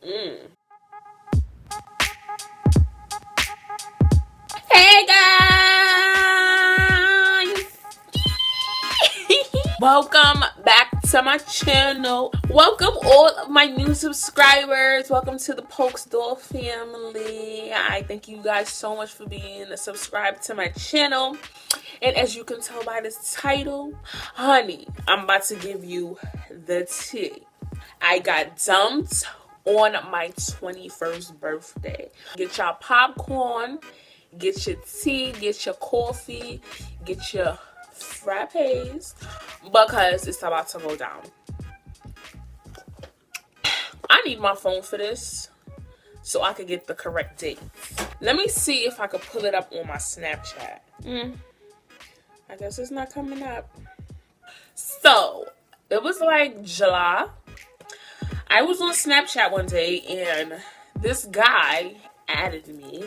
Mm. Hey guys! Welcome back to my channel. Welcome all of my new subscribers. Welcome to the Poca family. I thank you guys so much for being subscribed to my channel. And as you can tell by this title, honey, I'm about to give you the tea. I got dumped on my 21st birthday. Get your popcorn, get your tea, get your coffee, get your frappes, because it's about to go down. I need my phone for this so I could get the correct date. Let me see if I could pull it up on my Snapchat. I guess it's not coming up. So, it was like July. I was on Snapchat one day and this guy added me,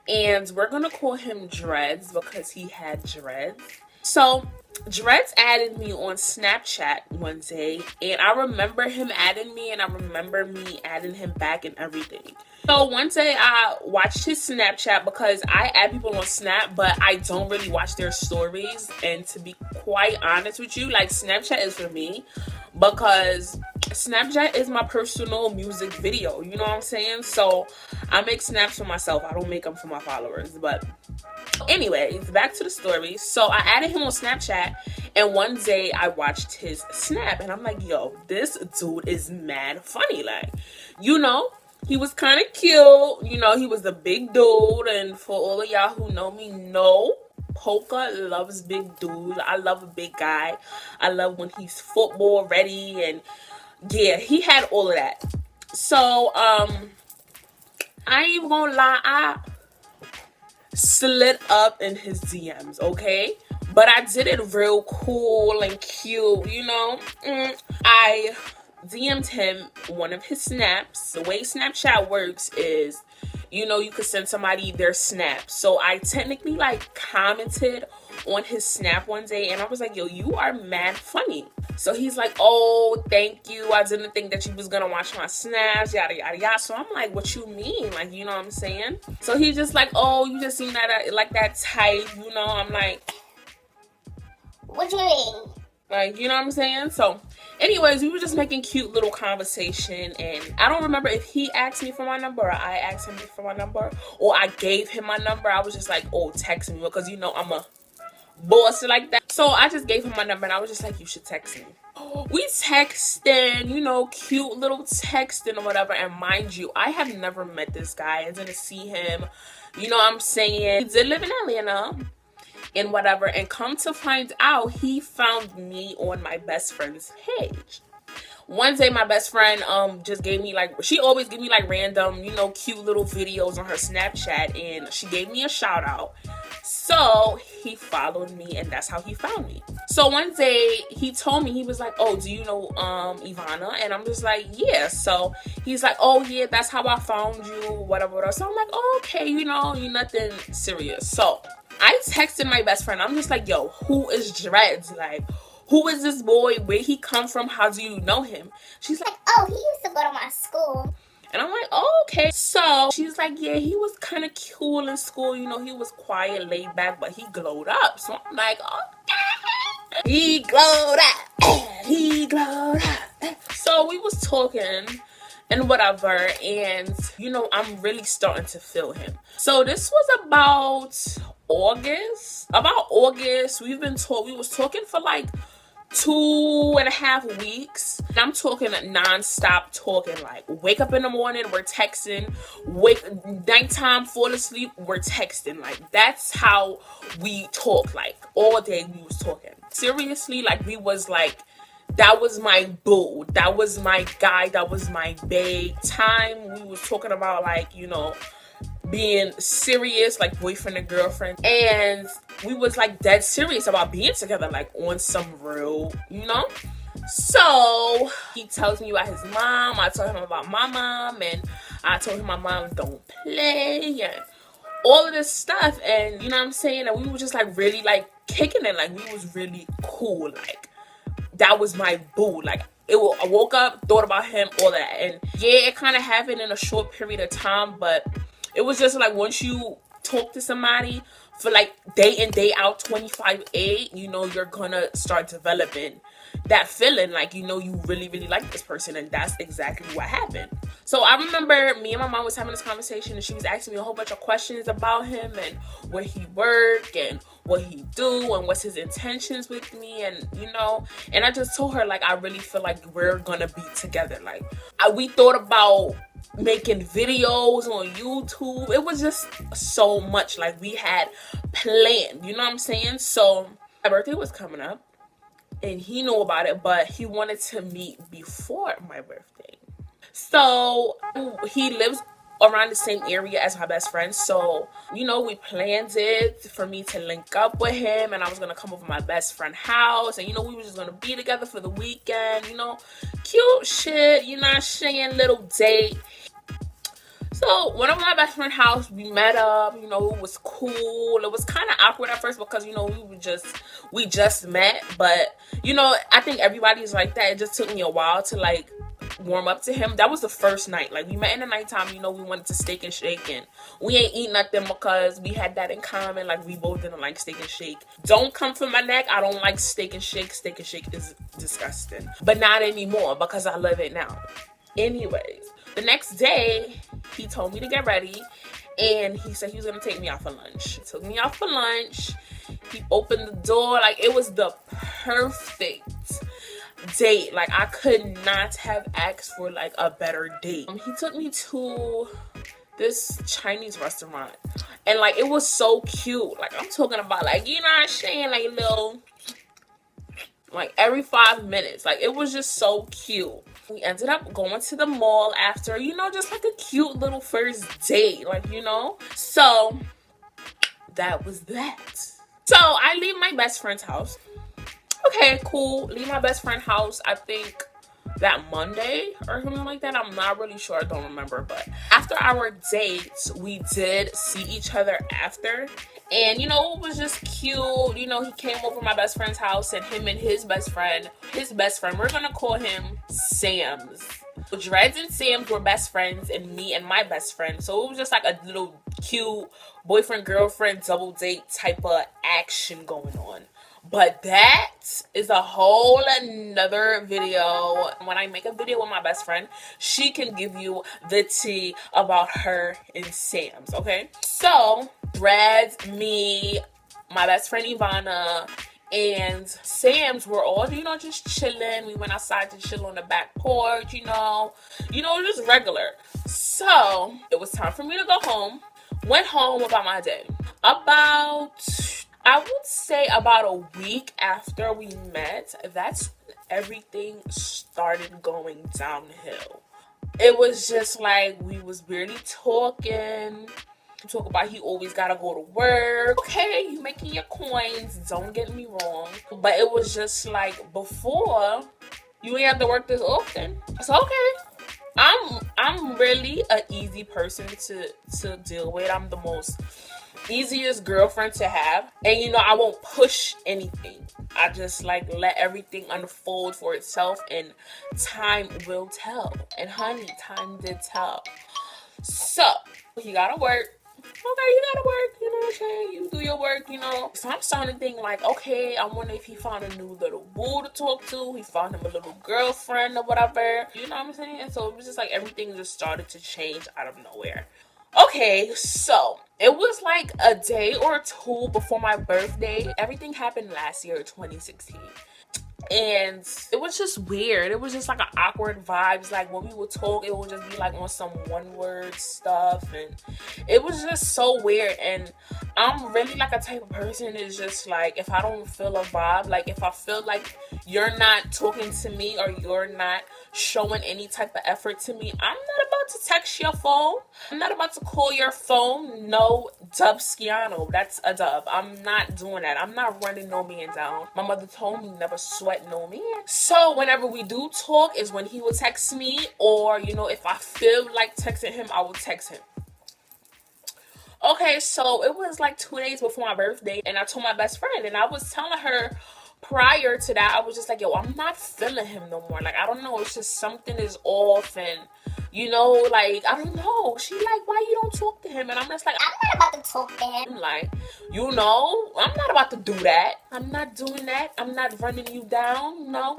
and we're gonna call him Dreads because he had dreads. So Dreads added me on Snapchat one day, and I remember him adding me, and I remember me adding him back and everything. So one day I watched his Snapchat because I add people on Snap, but I don't really watch their stories. And to be quite honest with you, like, Snapchat is for me because Snapchat is my personal music video. You know what I'm saying? So I make snaps for myself. I don't make them for my followers. But anyways, back to the story. So I added him on Snapchat, and one day I watched his snap, and I'm like, yo, this dude is mad funny. Like, you know, he was kind of cute. You know, he was a big dude, and for all of y'all who know me, know Poca loves big dudes. I love a big guy. I love when he's football ready, and yeah, he had all of that. So I ain't even gonna lie, I slid up in his DMs, okay? But I did it real cool and cute, you know? I DM'd him one of his snaps. The way Snapchat works is, you know, you could send somebody their snap. So I technically, like, commented on his snap one day, and I was like, yo, you are mad funny. So he's like, oh, thank you. I didn't think that you was gonna watch my snaps, yada, yada, yada. So I'm like, what you mean? Like, you know what I'm saying? So he's just like, oh, you just seem that, like, that type, you know? I'm like, what you mean? Like, you know what I'm saying? So anyways, we were just making cute little conversation, and I don't remember if he asked me for my number or I asked him for my number, or I gave him my number. I was just like, oh, text me, because, you know, I'm a boss like that. So I just gave him my number, and I was just like, you should text me. We texting, you know, cute little texting or whatever. And mind you, I have never met this guy. I didn't see him. You know what I'm saying? He did live in Atlanta and whatever. And come to find out, he found me on my best friend's page. One day my best friend just gave me, like, she always give me like random, you know, cute little videos on her Snapchat, and she gave me a shout out. So he followed me, and that's how he found me. So one day he told me, he was like, oh, do you know Ivana? And I'm just like, yeah. So he's like, oh yeah, that's how I found you, whatever, whatever. So I'm like, oh, okay, you know, you're nothing serious. So I texted my best friend. I'm just like, yo, who is Dreads? Like, who is this boy? Where he come from? How do you know him? She's like, oh, he used to go to my school. And I'm like, oh, okay. So she's like, yeah, he was kind of cool in school. You know, he was quiet, laid back, but he glowed up. So I'm like, okay. He glowed up. He glowed up. So we was talking and whatever, and, you know, I'm really starting to feel him. So this was about August. We was talking for like 2.5 weeks. And I'm talking non-stop talking, like, wake up in the morning, we're texting, nighttime, fall asleep, we're texting. Like, that's how we talk. Like, all day we was talking. Seriously, like, we was like, that was my boo, that was my guy, that was my babe. Time we was talking about, like, you know, being serious, like boyfriend and girlfriend, and we was like dead serious about being together, like on some real, you know. So he tells me about his mom. I told him about my mom, and I told him my mom don't play and all of this stuff, and you know what I'm saying. And we were just like really like kicking it, like we was really cool, like that was my boo. Like I woke up, thought about him, all that. And yeah, it kind of happened in a short period of time, but it was just like once you talk to somebody for like day in, day out, 25/8, you know, you're gonna start developing that feeling like, you know, you really, really like this person. And that's exactly what happened. So I remember me and my mom was having this conversation, and she was asking me a whole bunch of questions about him and where he worked and what he do and what's his intentions with me, and you know, and I just told her like I really feel like we're gonna be together. Like we thought about making videos on YouTube. It was just so much like we had planned, you know what I'm saying? So my birthday was coming up, and he knew about it, but he wanted to meet before my birthday. So he lives around the same area as my best friend. So, you know, we planned it for me to link up with him, and I was going to come over to my best friend's house. And, you know, we were just going to be together for the weekend, you know, cute shit, you know what I'm saying, little date. So, went over to my best friend's house, we met up, you know, it was cool. It was kind of awkward at first because, you know, we just met. But, you know, I think everybody's like that. It just took me a while to, like, warm up to him. That was the first night. Like, we met in the nighttime, you know, we went to Steak and Shake, and we ain't eat nothing because we had that in common. Like, we both didn't like Steak and Shake. Don't come for my neck. I don't like Steak and Shake. Steak and Shake is disgusting. But not anymore because I love it now. Anyways, the next day, he told me to get ready, and he said he was going to take me out for lunch. He took me out for lunch. He opened the door. Like, it was the perfect date. Like, I could not have asked for like a better date. He took me to this Chinese restaurant, and like it was so cute. Like, I'm talking about, like, you know what I'm saying, like little, like every 5 minutes. Like, it was just so cute. We ended up going to the mall after, you know, just like a cute little first date, like, you know. So that was that. So I leave my best friend's house. Okay, cool. Leave my best friend's house, I think that Monday or something like that. I'm not really sure. I don't remember. But after our dates, we did see each other after. And, you know, it was just cute. You know, he came over to my best friend's house, and him and his best friend, we're going to call him Sam's. Dreads and Sam's were best friends, and me and my best friend. So it was just like a little cute boyfriend-girlfriend double date type of action going on. But that is a whole another video. When I make a video with my best friend, she can give you the tea about her and Sam's, okay? So, Dreads, me, my best friend Ivana, and Sam's were all, you know, just chilling. We went outside to chill on the back porch, you know, just regular. So, it was time for me to go home. Went home about my day. I would say about a week after we met, that's when everything started going downhill. It was just like we was barely talking. Talk about he always gotta go to work. Okay, you making your coins, don't get me wrong. But it was just like before, you ain't have to work this often. It's okay. I'm really an easy person to deal with. I'm the most easiest girlfriend to have, and you know, I won't push anything. I just like let everything unfold for itself, and time will tell. And honey, time did tell. So you gotta work. Okay, you gotta work, you know what I'm saying? You do your work, you know. So I'm starting to think like, okay, I wonder if he found a new little boo to talk to. He found him a little girlfriend or whatever. You know what I'm saying? So it was just like everything just started to change out of nowhere. Okay, so it was like a day or two before my birthday. Everything happened last year, 2016. And it was just weird. It was just like an awkward vibes. Like when we would talk, it would just be like on some one word stuff, and it was just so weird. And I'm really like a type of person is just like, if I don't feel a vibe, like if I feel like you're not talking to me or you're not showing any type of effort to me, I'm not about to text your phone. I'm not about to call your phone. No dubskiano. That's a dub. I'm not doing that. I'm not running no man down. My mother told me never sweat no man. So whenever we do talk is when he will text me, or you know, if I feel like texting him, I will text him. Okay, so it was like 2 days before my birthday, and I told my best friend, and I was telling her, prior to that, I was just like, yo, I'm not feeling him no more. Like, I don't know. It's just something is off. And, you know, like, I don't know. She like, why you don't talk to him? And I'm just like, I'm not about to talk to him. Like, you know, I'm not about to do that. I'm not doing that. I'm not running you down. No.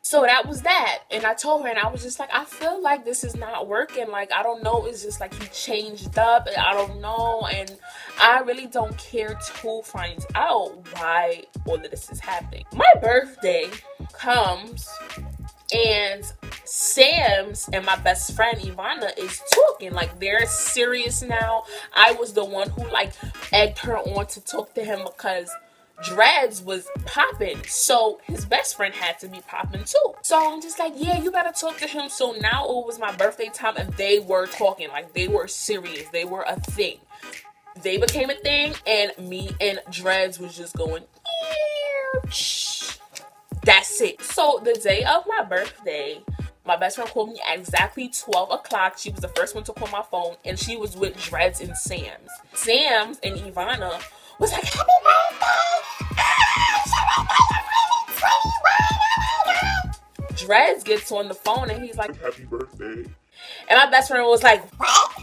So that was that. And I told her, and I was just like, I feel like this is not working. Like, I don't know. It's just like he changed up. And I don't know. And I really don't care who finds out why all of this is happening. My birthday comes, and Sam's and my best friend Ivana is talking. Like, they're serious now. I was the one who, like, egged her on to talk to him because Dreads was popping, so his best friend had to be popping too. So I'm just like, yeah, you gotta talk to him. So now it was my birthday time, and they were talking. Like, they were serious. They were a thing. They became a thing, and me and Dreads was just going, that's it. So the day of my birthday, my best friend called me at exactly 12 o'clock. She was the first one to call my phone, and she was with Dreads and Sam's. Sam's and Ivana was like, happy birthday! Dreads gets on the phone, and he's like, happy birthday. And my best friend was like, what?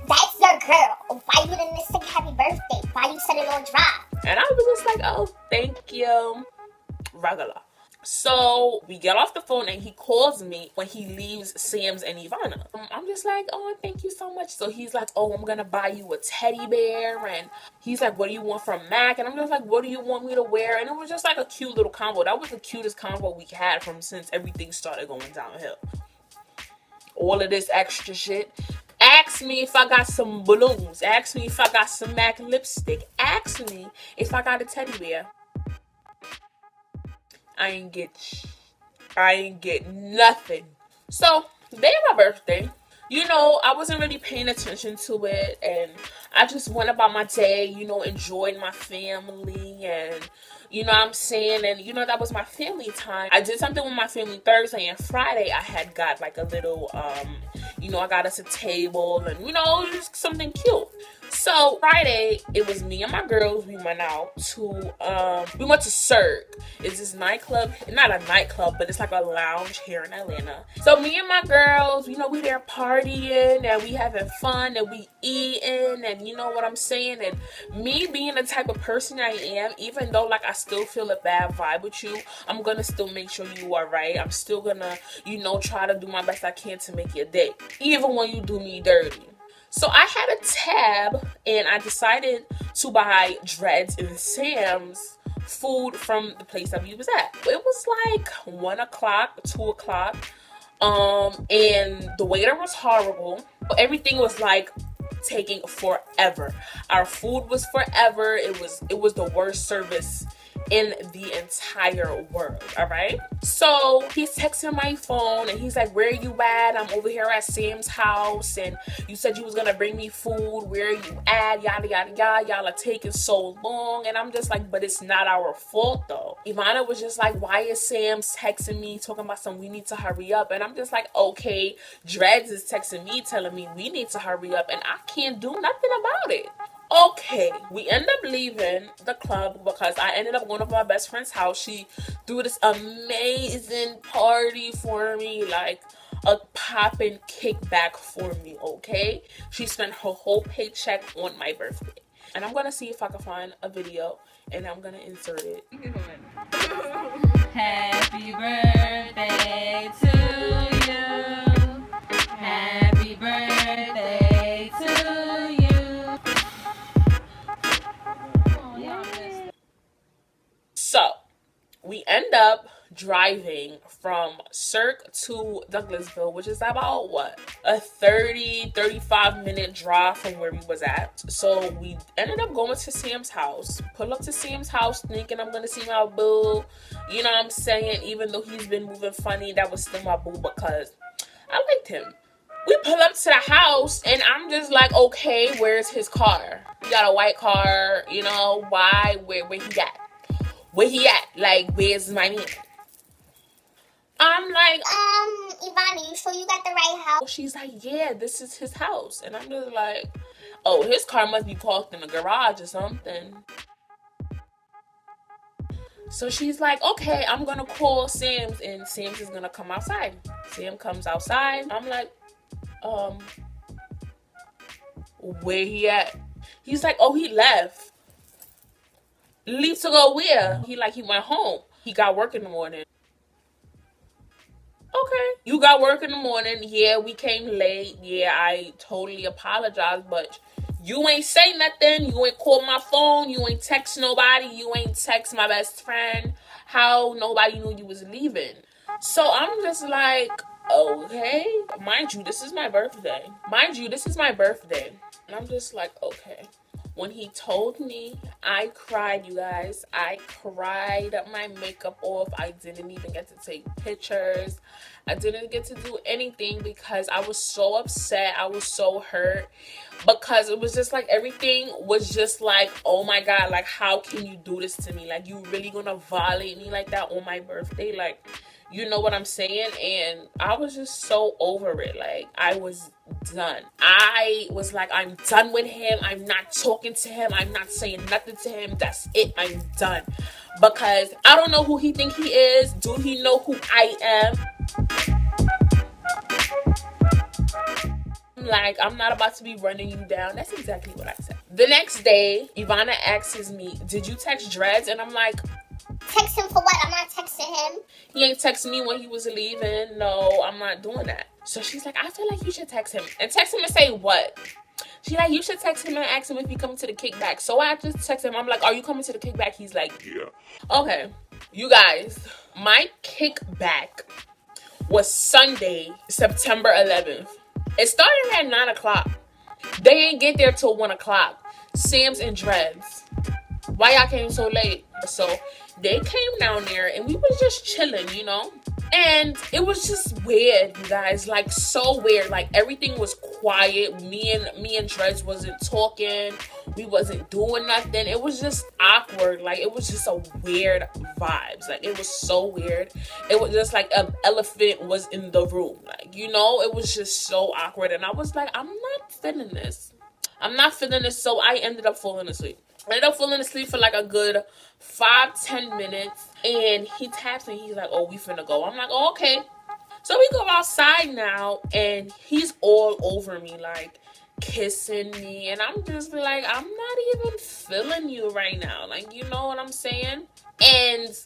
That's your girl. Why you didn't sing happy birthday? Why you said it on drop? And I was just like, oh, thank you. Regular. So we get off the phone, and he calls me when he leaves Sam's and Ivana. I'm just like, oh, thank you so much. So he's like, oh, I'm gonna buy you a teddy bear. And he's like, what do you want from Mac? And I'm just like, what do you want me to wear? And it was just like a cute little combo. That was the cutest combo we had from since everything started going downhill. All of this extra shit. Ask me if I got some balloons. Ask me if I got some MAC lipstick. Ask me if I got a teddy bear. I ain't get nothing. So, the day of my birthday, you know, I wasn't really paying attention to it, and I just went about my day, you know, enjoyed my family, and, you know what I'm saying, and, you know, that was my family time. I did something with my family Thursday, and Friday I had got, like, a little, you know, I got us a table, and, you know, just something cute. So Friday, it was me and my girls. We went out to we went to Cirque. It's this nightclub, not a nightclub, but it's like a lounge here in Atlanta. So me and my girls, you know, we there partying, and we having fun, and we eating, and you know what I'm saying. And me being the type of person I am, even though like I still feel a bad vibe with you, I'm gonna still make sure you are right. I'm still gonna, you know, try to do my best I can to make your day, even when you do me dirty. So I had a tab, and I decided to buy Dreads and Sam's food from the place that we was at. It was like 1 o'clock, 2 o'clock, and the waiter was horrible. Everything was like taking forever. Our food was forever. It was the worst service in the entire world. All right, so he's texting my phone, and he's like, where are you at? I'm over here at Sam's house, and you said you was gonna bring me food. Where are you at? Yada yada yada. Y'all are taking so long. And I'm just like, but it's not our fault though. Ivana was just like, why is Sam texting me talking about we need to hurry up? And I'm just like, okay, Dreads is texting me telling me we need to hurry up, and I can't do nothing about it. Okay, we end up leaving the club because I ended up going to my best friend's house. She threw this amazing party for me, like a poppin' kickback for me, okay? She spent her whole paycheck on my birthday. And I'm gonna see if I can find a video, and I'm gonna insert it. Happy birthday to you. Happy birthday to you. So, we end up driving from Cirque to Douglasville, which is about what, a 35 minute drive from where we was at. So we ended up going to Sam's house, pull up to Sam's house thinking I'm gonna see my boo, you know what I'm saying, even though he's been moving funny, that was still my boo because I liked him. We pull up to the house, and I'm just like, okay, where's his car? He got a white car, you know, why, where he at? Where he at? Like, where's my man? I'm like, Ivana, you sure you got the right house? She's like, yeah, this is his house. And I'm just like, oh, his car must be parked in the garage or something. So she's like, okay, I'm gonna call Sam's and Sam's is gonna come outside. Sam comes outside. I'm like, where he at? He's like, oh, he left. Leave to go where? He went home. He got work in the morning. Okay, you got work in the morning. Yeah, we came late. Yeah, I totally apologize, but you ain't say nothing. You ain't call my phone. You ain't text nobody. You ain't text my best friend. How nobody knew you was leaving. So I'm just like, okay. Mind you, this is my birthday. And I'm just like, okay. When he told me, I cried, you guys. I cried my makeup off. I didn't even get to take pictures. I didn't get to do anything because I was so upset. I was so hurt because it was just like everything was just like, oh my God, like how can you do this to me? Like you really gonna violate me like that on my birthday? Like, you know what I'm saying? And I was just so over it. Like, I was done. I was like, I'm done with him. I'm not talking to him. I'm not saying nothing to him. That's it. I'm done. Because I don't know who he think he is. Do he know who I am? Like, I'm not about to be running you down. That's exactly what I said. The next day, Ivana asks me, did you text Dreads? And I'm like, text him for what? I'm not texting him. He ain't text me when he was leaving. No, I'm not doing that. So she's like, I feel like you should text him. And text him and say what? She's like, you should text him and ask him if he coming to the kickback. So I just text him. I'm like, are you coming to the kickback? He's like, yeah. Okay, you guys, my kickback was Sunday, September 11th. It started at 9 o'clock. They ain't get there till 1 o'clock. Sam's and Dreads. Why y'all came so late? So they came down there and we was just chilling, you know? And it was just weird, you guys. Like, so weird. Like, everything was quiet. Me and Dreads wasn't talking. We wasn't doing nothing. It was just awkward. Like, it was just a weird vibes. Like, it was so weird. It was just like an elephant was in the room. Like, you know? It was just so awkward. And I was like, I'm not feeling this. So I ended up falling asleep. I ended up falling asleep for like a good 5-10 minutes. And he taps me. He's like, oh, we finna go. I'm like, oh, okay. So we go outside now. And he's all over me, like, kissing me. And I'm just like, I'm not even feeling you right now. Like, you know what I'm saying? And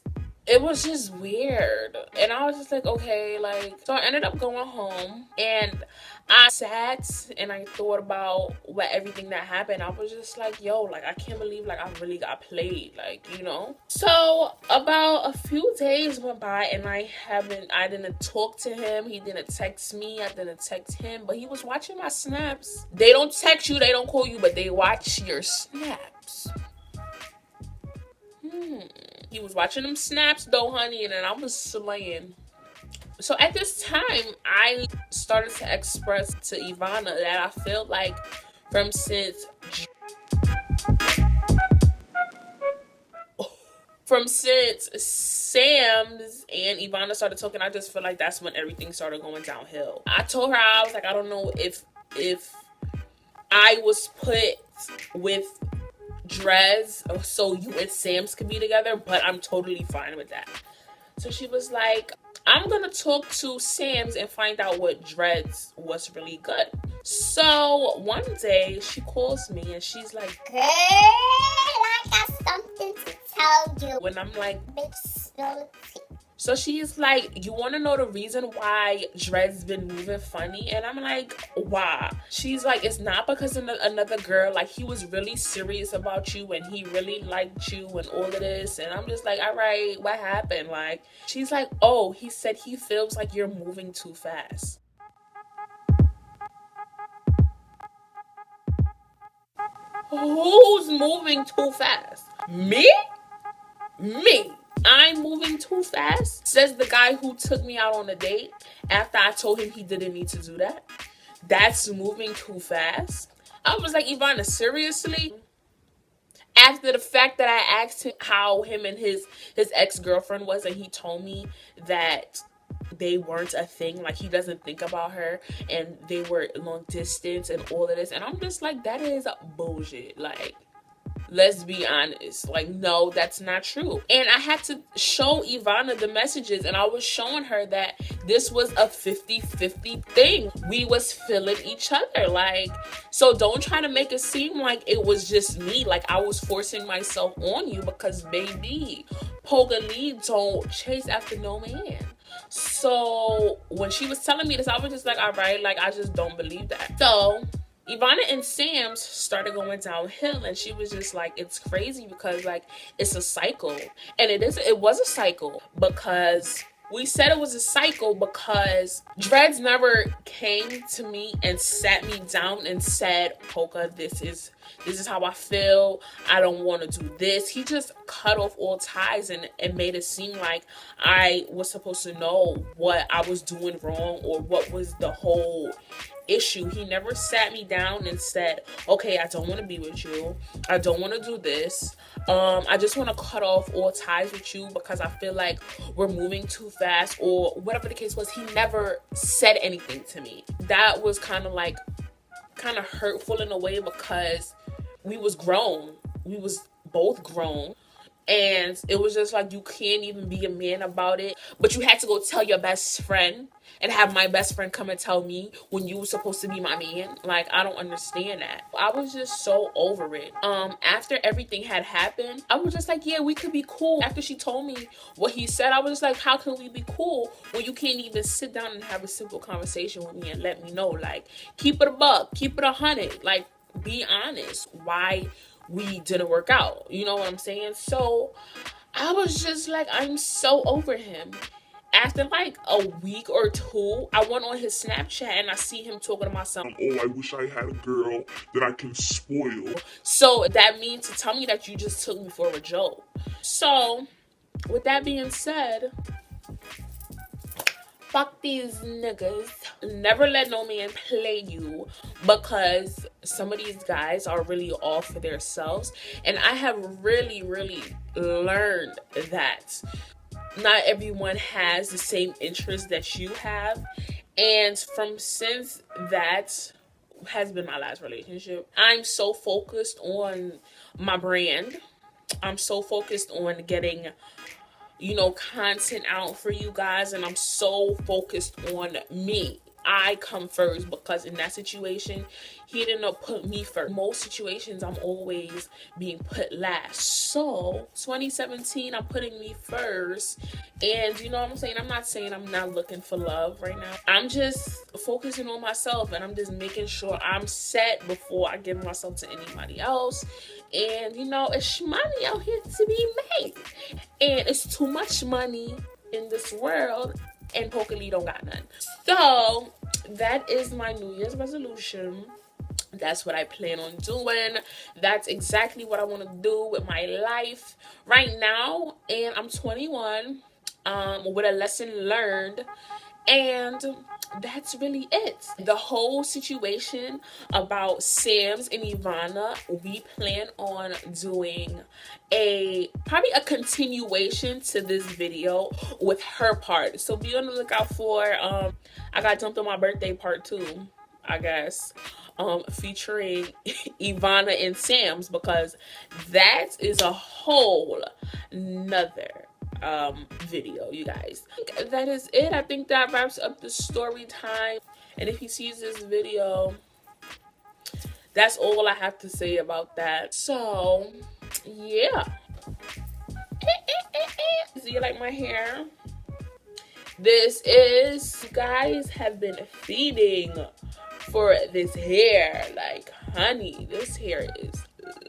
it was just weird. And I was just like, okay, like, so I ended up going home. And I sat and I thought about everything that happened. I was just like, yo, like, I can't believe, like, I really got played, like, you know? So about a few days went by and I didn't talk to him. He didn't text me. I didn't text him, but he was watching my snaps. They don't text you, they don't call you, but they watch your snaps. He was watching them snaps though, honey, and then I was slaying. So at this time, I started to express to Ivana that I felt like since Sam's and Ivana started talking, I just feel like that's when everything started going downhill. I told her, I was like, I don't know if I was put with Drez so you and Sam's could be together, but I'm totally fine with that. So she was like, I'm gonna talk to Sam's and find out what Dreads was really good. So one day she calls me and she's like, girl, I got something to tell you. When I'm like, bitch, spill the tea. So she's like, you want to know the reason why Dread's been moving funny? And I'm like, why? She's like, it's not because of another girl. Like, he was really serious about you and he really liked you and all of this. And I'm just like, all right, what happened? Like, she's like, oh, he said he feels like you're moving too fast. Who's moving too fast? Me? I'm moving too fast, says the guy who took me out on a date after I told him he didn't need to do that. That's moving too fast. I was like, Ivana, seriously? After the fact that I asked him how him and his ex-girlfriend was, and he told me that they weren't a thing, like he doesn't think about her, and they were long distance and all of this, and I'm just like, that is bullshit. Like, Let's be honest. Like, no, that's not true. And I had to show Ivana the messages, and I was showing her that this was a 50-50 thing. We was feeling each other. Like, so don't try to make it seem like it was just me. Like, I was forcing myself on you, because baby, Poca Lee don't chase after no man. So when she was telling me this, I was just like, all right, like, I just don't believe that. So Ivana and Sam's started going downhill, and she was just like, it's crazy because, like, it's a cycle. And it was a cycle, because we said it was a cycle because Dreads never came to me and sat me down and said, Poca, this is how I feel. I don't want to do this. He just cut off all ties and made it seem like I was supposed to know what I was doing wrong or what was the whole issue. He never sat me down and said, okay, I don't want to be with you. I don't want to do this. I just want to cut off all ties with you because I feel like we're moving too fast, or whatever the case was. He never said anything to me. That was kind of hurtful in a way, because we was grown. We was both grown. And it was just like, you can't even be a man about it. But you had to go tell your best friend and have my best friend come and tell me when you were supposed to be my man. Like, I don't understand that. I was just so over it. After everything had happened, I was just like, yeah, we could be cool. After she told me what he said, I was just like, how can we be cool when you can't even sit down and have a simple conversation with me and let me know? Like, keep it a buck, keep it 100. Like, be honest. Why we didn't work out, you know what I'm saying? So I was just like, I'm so over him. After like a week or two, I went on his Snapchat and I see him talking to my son. Oh, I wish I had a girl that I can spoil. So that means to tell me that you just took me for a joke. So with that being said, fuck these niggas. Never let no man play you, because some of these guys are really all for themselves. And I have really, really learned that not everyone has the same interests that you have. And since that has been my last relationship, I'm so focused on my brand. I'm so focused on getting, content out for you guys, and I'm so focused on me. I come first, because in that situation, he didn't put me first. Most situations, I'm always being put last. So 2017, I'm putting me first. And you know what I'm saying? I'm not saying I'm not looking for love right now. I'm just focusing on myself, and I'm just making sure I'm set before I give myself to anybody else. And it's money out here to be made, and it's too much money in this world, and Poca Lee don't got none. So that is my New Year's resolution. That's what I plan on doing. That's exactly what I want to do with my life right now. And I'm 21, with a lesson learned. And that's really it. The whole situation about Sam's and Ivana, we plan on doing probably a continuation to this video with her part. So be on the lookout for I Got Dumped on My Birthday part 2, I guess. Featuring Ivana and Sam's, because that is a whole nother video, you guys. That is it. I think that wraps up the story time. And if he sees this video, that's all I have to say about that. So yeah. Do you like my hair? You guys have been feeding for this hair. Like, honey, this hair is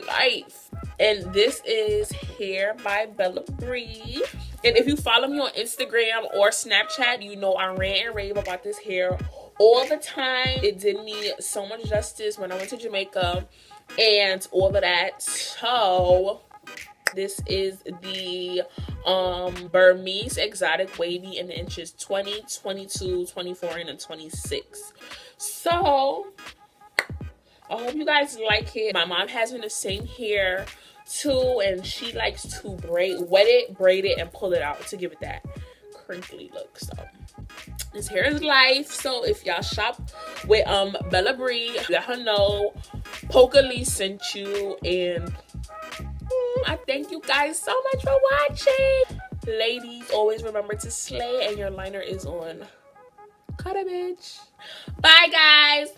life. And this is Hair by Bella Bree. And if you follow me on Instagram or Snapchat, you know I rant and rave about this hair all the time. It did me so much justice when I went to Jamaica and all of that. So this is the Burmese Exotic Wavy in inches 20, 22, 24, and 26. So I hope you guys like it. My mom has been the same hair too, and she likes to wet it, braid it, and pull it out to give it that crinkly look. So this hair is life. So if y'all shop with Bella Bree, let her know Poca Lee sent you, and I thank you guys so much for watching. Ladies, always remember to slay, and your liner is on. Cut a bitch. Bye, guys.